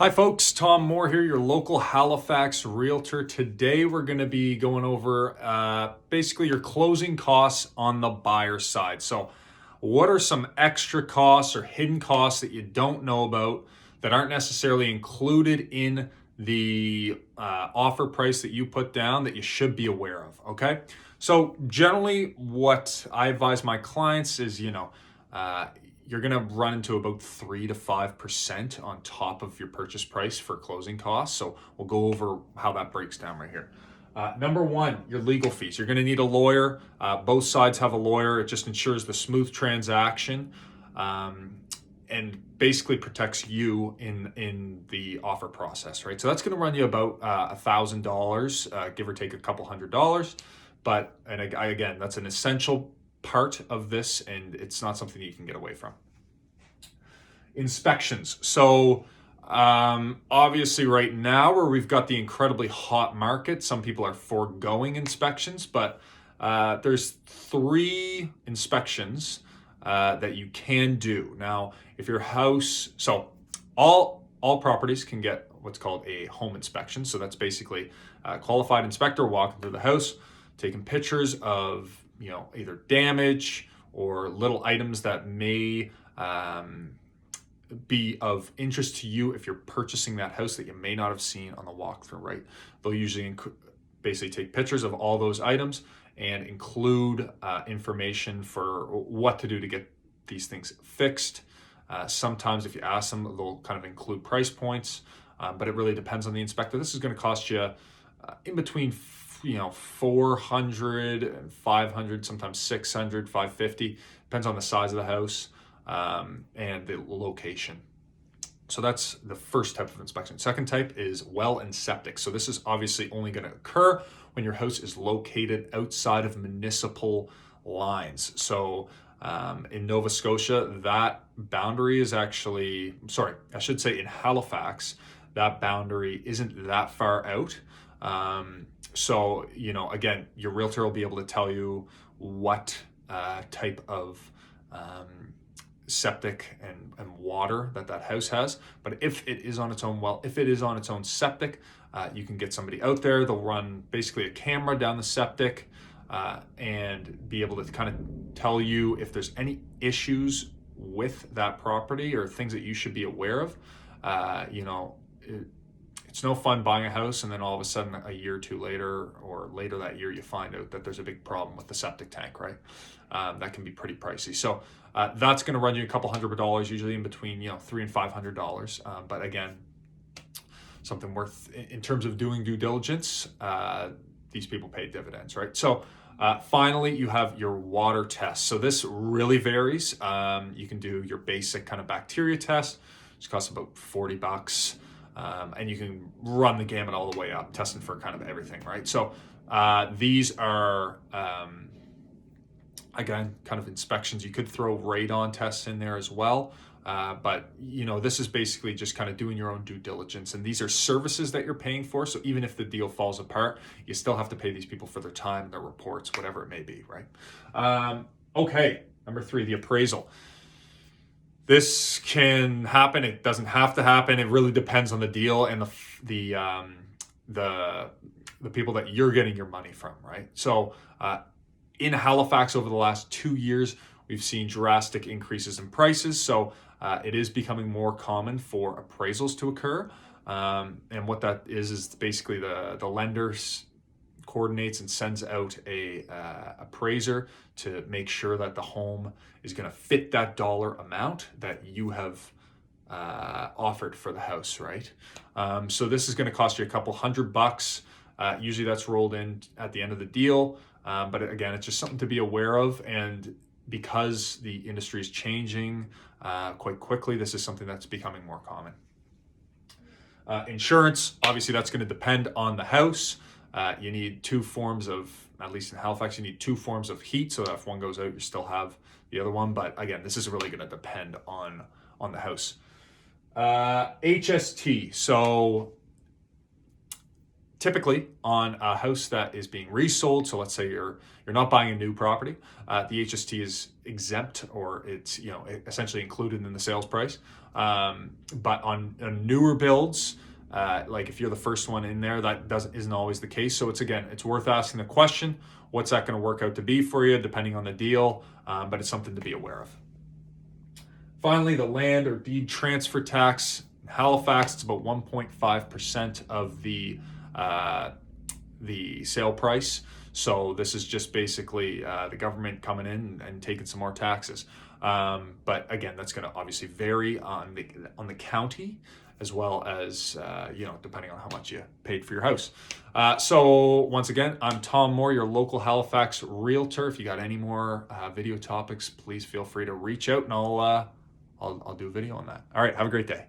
Hi folks, Tom Moore here, your local Halifax Realtor. Today we're going to be going over basically your closing costs on the buyer side. So what are some extra costs or hidden costs that you don't know about that aren't necessarily included in the offer price that you put down that you should be aware of, okay? So generally what I advise my clients is, you're going to run into about 3 to 5% on top of your purchase price for closing costs. So we'll go over how that breaks down right here. Number one, your legal fees. You're going to need a lawyer. Both sides have a lawyer. It just ensures the smooth transaction and basically protects you in the offer process, right? So that's going to run you about $1,000, give or take a couple $100. But again, that's an essential part of this, and it's not something you can get away from. Inspections. So obviously right now where we've got the incredibly hot market, some people are foregoing inspections, but there's 3 inspections that you can do. Now, if your house, so all properties can get what's called a home inspection. So that's basically a qualified inspector walking through the house, taking pictures of either damage or little items that may be of interest to you if you're purchasing that house that you may not have seen on the walkthrough, right? They'll usually basically take pictures of all those items and include information for what to do to get these things fixed. Sometimes if you ask them, they'll kind of include price points, but it really depends on the inspector. This is going to cost you in between 400 and 500, sometimes 600, 550, depends on the size of the house and the location. So that's the first type of inspection. Second type is well and septic. So this is obviously only going to occur when your house is located outside of municipal lines. So in Nova Scotia, that boundary is actually, I should say in Halifax, that boundary isn't that far out. So, again, your realtor will be able to tell you what type of septic and water that house has. But if it is on its own well, if it is on its own septic, you can get somebody out there. They'll run basically a camera down the septic and be able to kind of tell you if there's any issues with that property or things that you should be aware of. It's no fun buying a house and then all of a sudden a year or two later or later that year you find out that there's a big problem with the septic tank, right? That can be pretty pricey. So that's going to run you a couple $100, usually in between $300 and $500. But again, something worth in terms of doing due diligence. These people pay dividends, right? So finally, you have your water test. So this really varies. You can do your basic kind of bacteria test, which costs about $40. And you can run the gamut all the way up, testing for kind of everything, right? So these are, again, kind of inspections. You could throw radon tests in there as well. But, this is basically just kind of doing your own due diligence. And these are services that you're paying for. So even if the deal falls apart, you still have to pay these people for their time, their reports, whatever it may be, right? Okay, number 3, the appraisal. This can happen. It doesn't have to happen. It really depends on the deal and the people that you're getting your money from, right? So in Halifax over the last 2 years, we've seen drastic increases in prices. So it is becoming more common for appraisals to occur. And what that is basically the lenders coordinates and sends out a appraiser to make sure that the home is going to fit that dollar amount that you have offered for the house, right? So this is going to cost you a couple $100. Usually that's rolled in at the end of the deal. But again, it's just something to be aware of. And because the industry is changing quite quickly, this is something that's becoming more common. Insurance, obviously that's going to depend on the house. You need 2 forms of, at least in Halifax, you need 2 forms of heat so that if one goes out, you still have the other one. But again, this is really going to depend on the house. HST. So Typically on a house that is being resold, so let's say you're not buying a new property, the HST is exempt, or it's essentially included in the sales price. But on newer builds, like if you're the first one in there, that isn't always the case. So it's worth asking the question, what's that going to work out to be for you, depending on the deal, but it's something to be aware of. Finally, the land or deed transfer tax. In Halifax, it's about 1.5% of the sale price. So this is just basically the government coming in and taking some more taxes. But again, that's going to obviously vary on the county, as well as depending on how much you paid for your house. So once again, I'm Tom Moore, your local Halifax realtor. If you got any more video topics, please feel free to reach out, and I'll do a video on that. All right, have a great day.